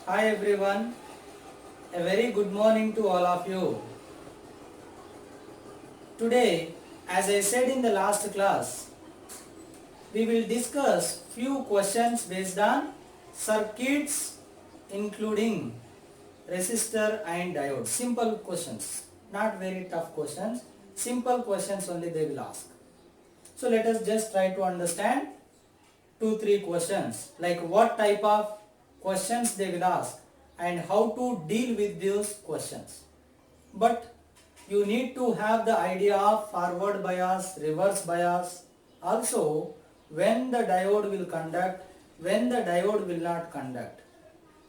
Hi everyone, a very good morning to all of you. Today, as I said in the last class, we will discuss few questions based on circuits including resistor and diode. Simple questions, not very tough questions, simple questions only they will ask. So let us just try to understand 2-3 questions, like what type of questions they will ask and how to deal with those questions. But you need to have the idea of forward bias, reverse bias, also when the diode will conduct, when the diode will not conduct.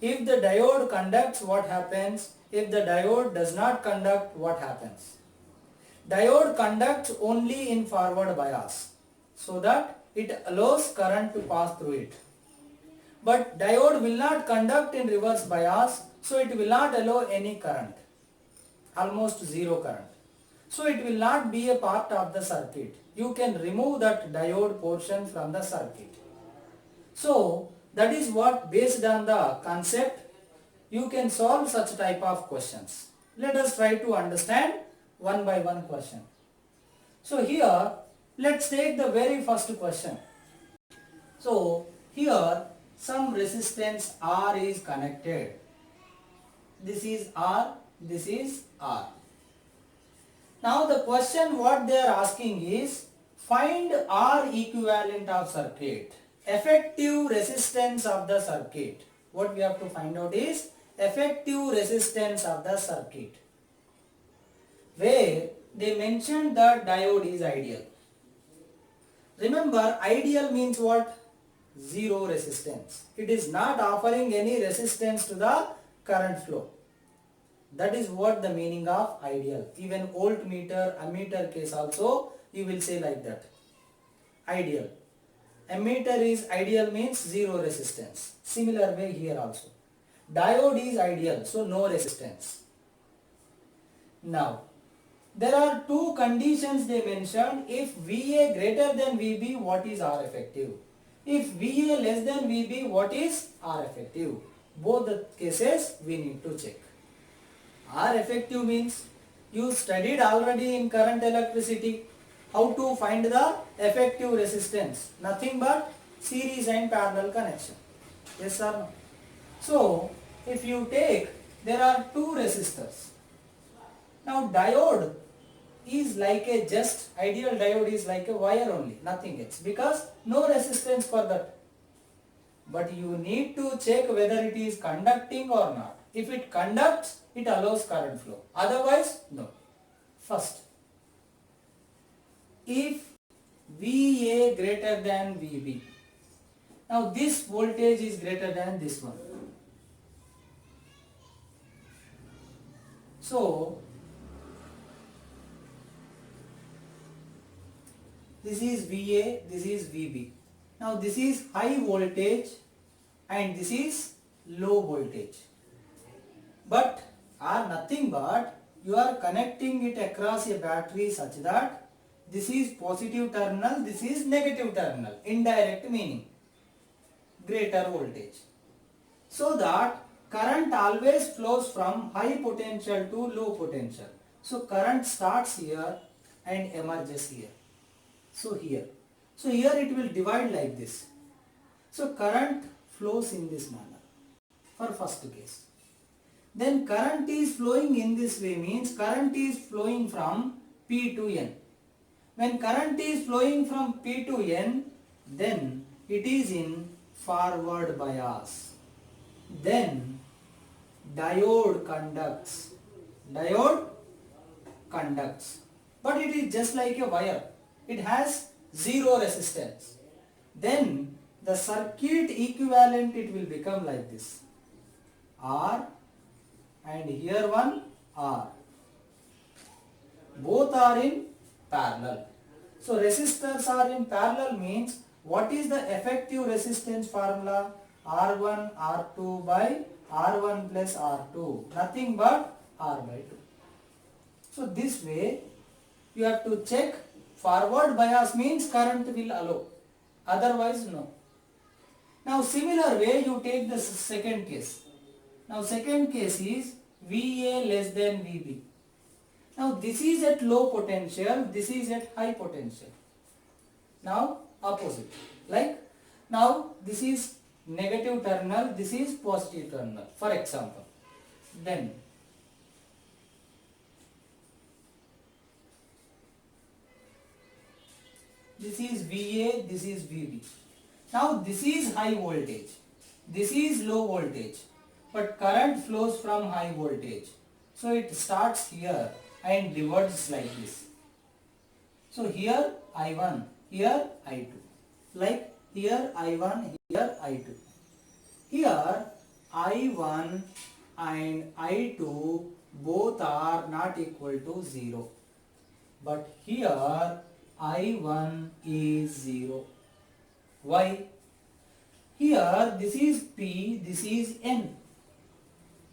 If the diode conducts, what happens? If the diode does not conduct, what happens? Diode conducts only in forward bias so that it allows current to pass through it. But diode will not conduct in reverse bias, so it will not allow any current, almost zero current. So it will not be a part of the circuit. You can remove that diode portion from the circuit. So that is what, based on the concept, you can solve such type of questions. Let us try to understand one by one question. So here, let's take the very first question. So here some resistance R is connected. This is R, this is R. Now the question what they are asking is, find R equivalent of circuit, effective resistance of the circuit. What we have to find out is effective resistance of the circuit, where they mentioned that diode is ideal. Remember, ideal means what? Zero resistance. It is not offering any resistance to the current flow. That is what the meaning of ideal. Even voltmeter, ammeter case also you will say like that. Ideal. Ammeter is ideal means zero resistance. Similar way here also. Diode is ideal, so no resistance. Now, there are two conditions they mentioned. If VA greater than VB, what is R effective? If VA less than VB, what is R effective? Both the cases we need to check. R effective means you studied already in current electricity how to find the effective resistance. Nothing but series and parallel connection. Yes or no? So, if you take, there are two resistors. Now diode is like a just, ideal diode is like a wire only, nothing else, because no resistance for that. But you need to check whether it is conducting or not. If it conducts, it allows current flow. Otherwise, no. First, if VA greater than VB, now this voltage is greater than this one. So, this is VA, this is VB. Now this is high voltage and this is low voltage. But are nothing but you are connecting it across a battery such that this is positive terminal, this is negative terminal, indirect meaning greater voltage. So that current always flows from high potential to low potential. So current starts here and emerges here. So here. So here it will divide like this. So current flows in this manner for first case. Then current is flowing in this way means current is flowing from P to N. When current is flowing from P to N, then it is in forward bias. Then diode conducts. Diode conducts. But it is just like a wire. It has zero resistance. Then the circuit equivalent it will become like this. R and here one R. Both are in parallel. So resistors are in parallel means what is the effective resistance formula? R1 R2 by R1 plus R2. Nothing but R by 2. So this way you have to check. Forward bias means current will allow. Otherwise no. Now similar way you take the second case. Now second case is VA less than VB. Now this is at low potential, this is at high potential. Now opposite. Like now this is negative terminal, this is positive terminal, for example. Then this is VA, this is VB. Now this is high voltage, this is low voltage, but current flows from high voltage. So it starts here and diverges like this. So here I1, here I2. Like here I1, here I2. Here I1 and I2 both are not equal to 0. But here I1 is 0. Why? Here this is P, this is N.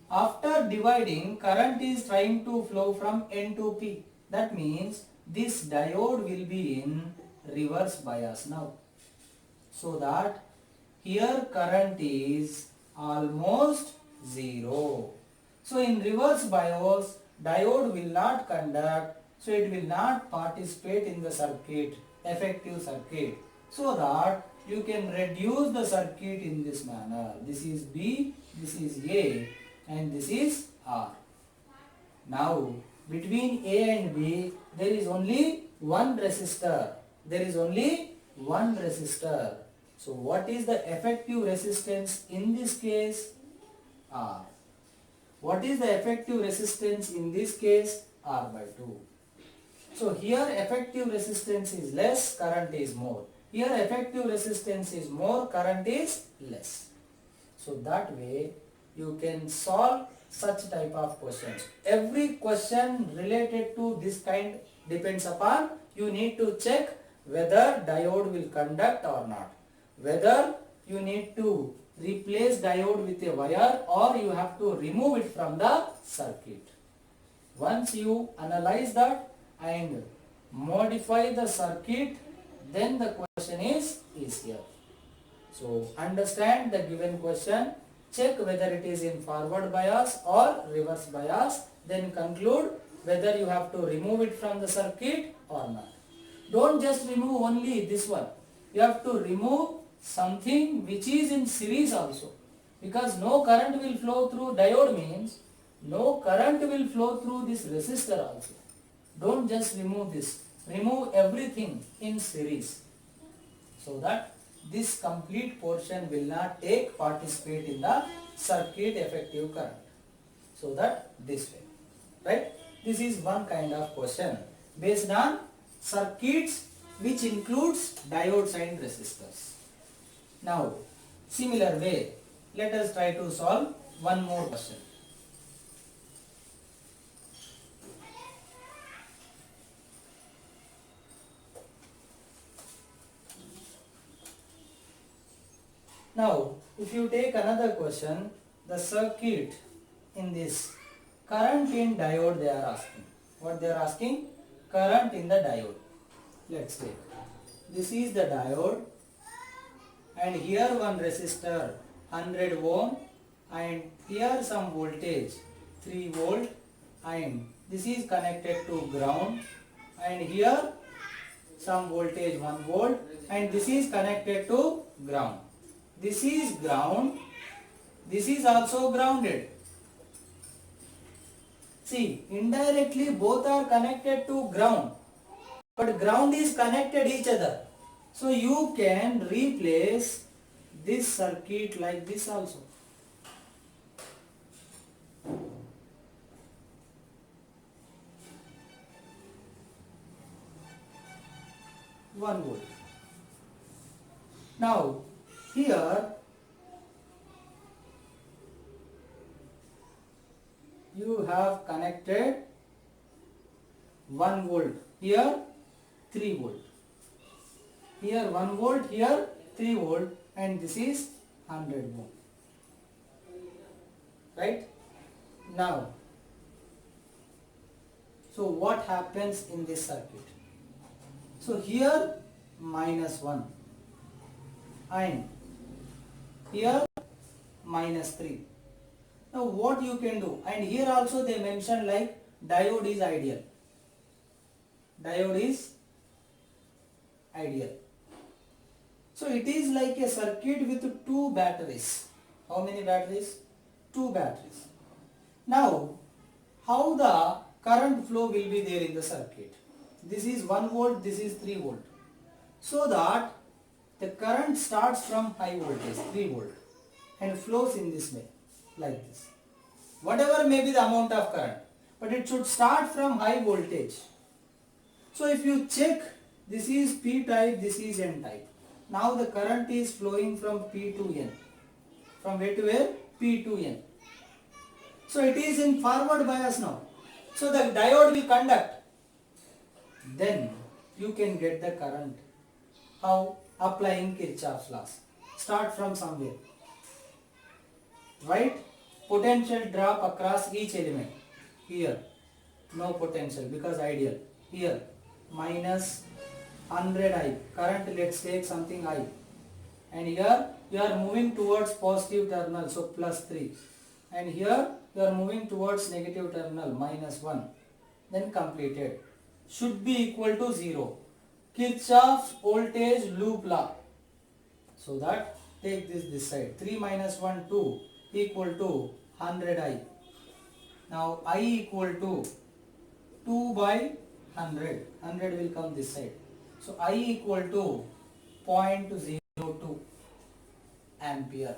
After dividing, current is trying to flow from N to P. That means this diode will be in reverse bias now. So that here current is almost 0. So in reverse bias, diode will not conduct, so it will not participate in the circuit, effective circuit. So that you can reduce the circuit in this manner. This is B, this is A, and this is R. Now between A and B there is only one resistor. There is only one resistor. So what is the effective resistance in this case? R. What is the effective resistance in this case? R by 2. So here effective resistance is less, current is more. Here effective resistance is more, current is less. So that way you can solve such type of questions. Every question related to this kind depends upon you need to check whether diode will conduct or not. Whether you need to replace diode with a wire or you have to remove it from the circuit. Once you analyze that and modify the circuit, then the question is easier. So understand the given question, check whether it is in forward bias or reverse bias, then conclude whether you have to remove it from the circuit or not. Don't just remove only this one. You have to remove something which is in series also. Because no current will flow through diode means no current will flow through this resistor also. Don't just remove this. Remove everything in series. So that this complete portion will not participate in the circuit effective current. So that this way. Right? This is one kind of question based on circuits which includes diodes and resistors. Now, similar way, let us try to solve one more question. Now, if you take another question, the circuit in this, current in diode they are asking. What they are asking? Current in the diode. Let's take. This is the diode and here one resistor 100 ohm and here some voltage 3 volt and this is connected to ground and here some voltage 1 volt and this is connected to ground. This is ground, this is also grounded. See, indirectly both are connected to ground, but ground is connected each other. So you can replace this circuit like this also. One volt. Now here you have connected 1 volt, here 3 volt. Here 1 volt, here 3 volt and this is 100 ohm. Right? Now, so what happens in this circuit? So here -1 and here -3. Now what you can do, and here also they mention like diode is ideal. Diode is ideal. So it is like a circuit with two batteries. How many batteries? Two batteries. Now, how the current flow will be there in the circuit? This is 1 volt, this is 3 volt. So that the current starts from high voltage, 3 volt, and flows in this way, like this. Whatever may be the amount of current, but it should start from high voltage. So if you check, this is P type, this is N type. Now the current is flowing from P to N. From where to where? P to N. So it is in forward bias now. So the diode will conduct. Then you can get the current. How? Applying Kirchhoff's laws. Start from somewhere. Right? Potential drop across each element. Here, no potential because ideal. Here, minus 100I. Current, let's take something I. And here, you are moving towards positive terminal, so plus 3. And here, you are moving towards negative terminal, minus 1. Then completed. Should be equal to 0. Kirchhoff's voltage loop law. So that, take this side. 3 minus 1, 2 equal to 100I. Now I equal to 2 by 100. 100 will come this side. So I equal to 0.02 ampere.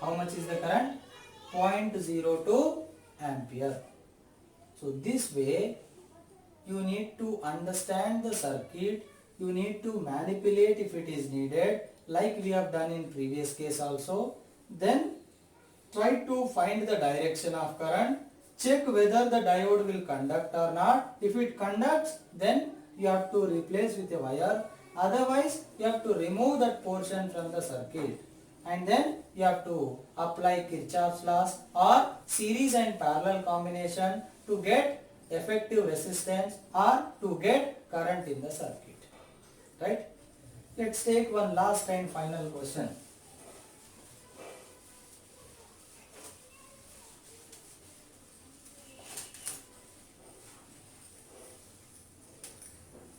How much is the current? 0.02 ampere. So this way you need to understand the circuit. You need to manipulate if it is needed, like we have done in previous case also. Then try to find the direction of current. Check whether the diode will conduct or not. If it conducts, then you have to replace with a wire. Otherwise, you have to remove that portion from the circuit. And then you have to apply Kirchhoff's laws or series and parallel combination to get effective resistance or to get current in the circuit. Right? Let's take one last and final question.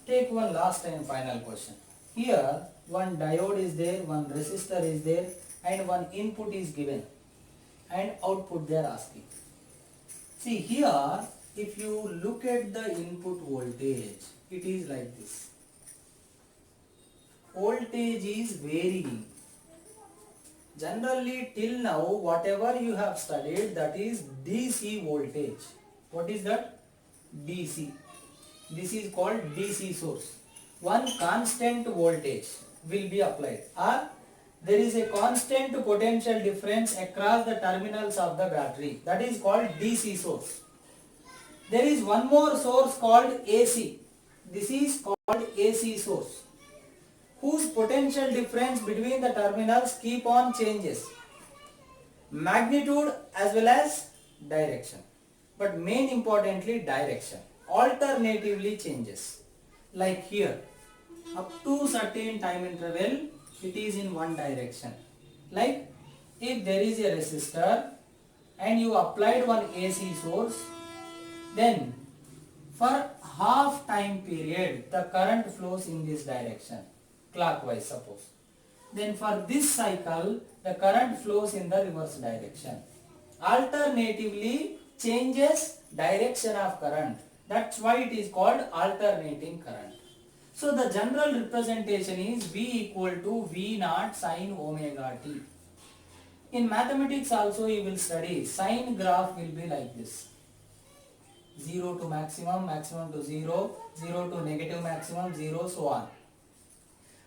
Take one last and final question. Here one diode is there, one resistor is there, and one input is given and output they are asking. See here, if you look at the input voltage, it is like this. Voltage is varying. Generally till now whatever you have studied, that is DC voltage. What is that? DC. This is called DC source. One constant voltage will be applied, or there is a constant potential difference across the terminals of the battery. That is called DC source. There is one more source called AC. This is called AC source, whose potential difference between the terminals keep on changes. Magnitude as well as direction. But main importantly direction. Alternatively changes. Like here, up to certain time interval, it is in one direction. Like if there is a resistor and you applied one AC source, then for half time period the current flows in this direction, clockwise suppose. Then for this cycle the current flows in the reverse direction. Alternatively changes direction of current. That's why it is called alternating current. So the general representation is V equal to V naught sine omega t. In mathematics also you will study sine graph will be like this. 0 to maximum, maximum to 0, 0 to negative maximum, 0, so on.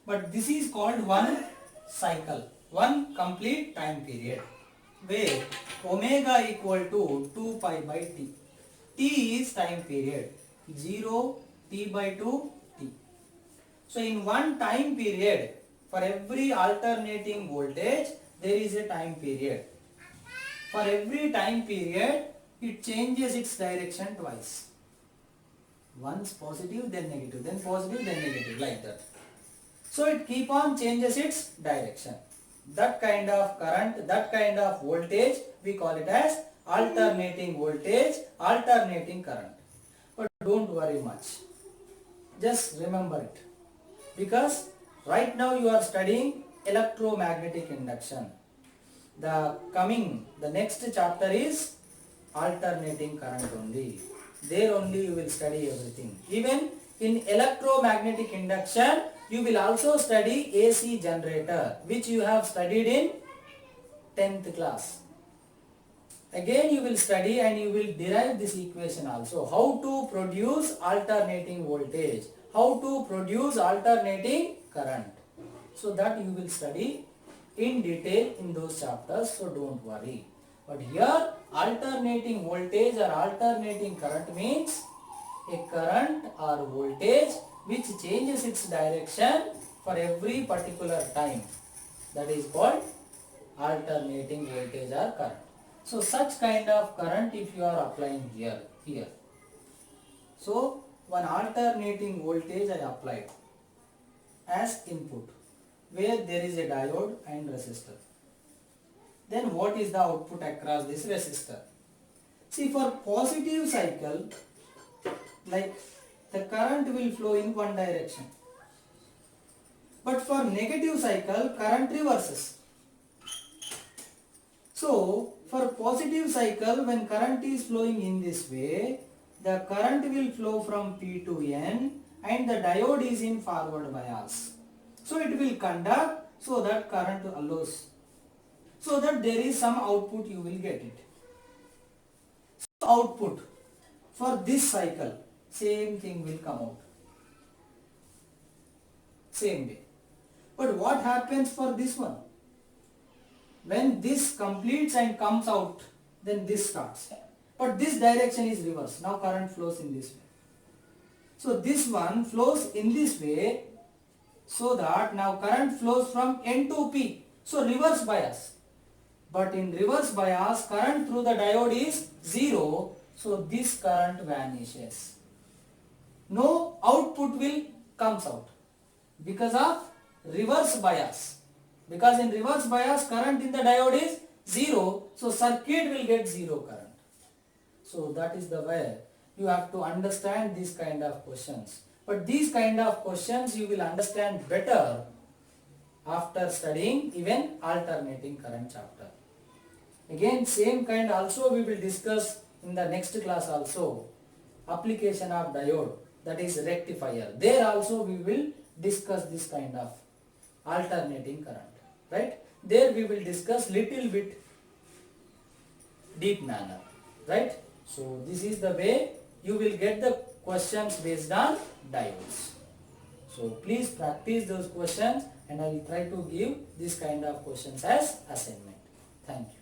But this is called one cycle, one complete time period, where omega equal to 2 pi by t. T is time period, 0, t by 2, t. So in one time period, for every alternating voltage, there is a time period. For every time period, it changes its direction twice. Once positive, then negative, then positive, then negative, like that. So it keep on changes its direction. that kind of current, that kind of voltage, we call it as alternating voltage, alternating current. But don't worry much. Just remember it. Because right now you are studying electromagnetic induction. The next chapter is alternating current only. There only you will study everything. Even in electromagnetic induction, you will also study AC generator, which you have studied in 10th class. Again you will study and you will derive this equation also. How to produce alternating voltage, how to produce alternating current. So that you will study in detail in those chapters, so don't worry. But here alternating voltage or alternating current means a current or voltage which changes its direction for every particular time. That is called alternating voltage or current. So such kind of current if you are applying here. So one alternating voltage I applied as input where there is a diode and resistor. Then what is the output across this resistor? See, for positive cycle, like the current will flow in one direction. But for negative cycle, current reverses. So, for positive cycle, when current is flowing in this way, the current will flow from P to N and the diode is in forward bias. So, it will conduct so that current allows. So that there is some output you will get it. So output for this cycle, same thing will come out. Same way. But what happens for this one? When this completes and comes out, then this starts. But this direction is reverse. Now current flows in this way. So this one flows in this way so that now current flows from N to P. So reverse bias. But in reverse bias, current through the diode is 0. So this current vanishes. No output will comes out because of reverse bias. Because in reverse bias, current in the diode is 0. So circuit will get 0 current. So that is the way you have to understand these kind of questions. But these kind of questions you will understand better after studying even alternating current chapter. Again same kind also we will discuss in the next class also. Application of diode, that is rectifier. There also we will discuss this kind of alternating current. Right? There we will discuss little bit deep manner. Right? So this is the way you will get the questions based on diodes. So please practice those questions and I will try to give this kind of questions as assignment. Thank you.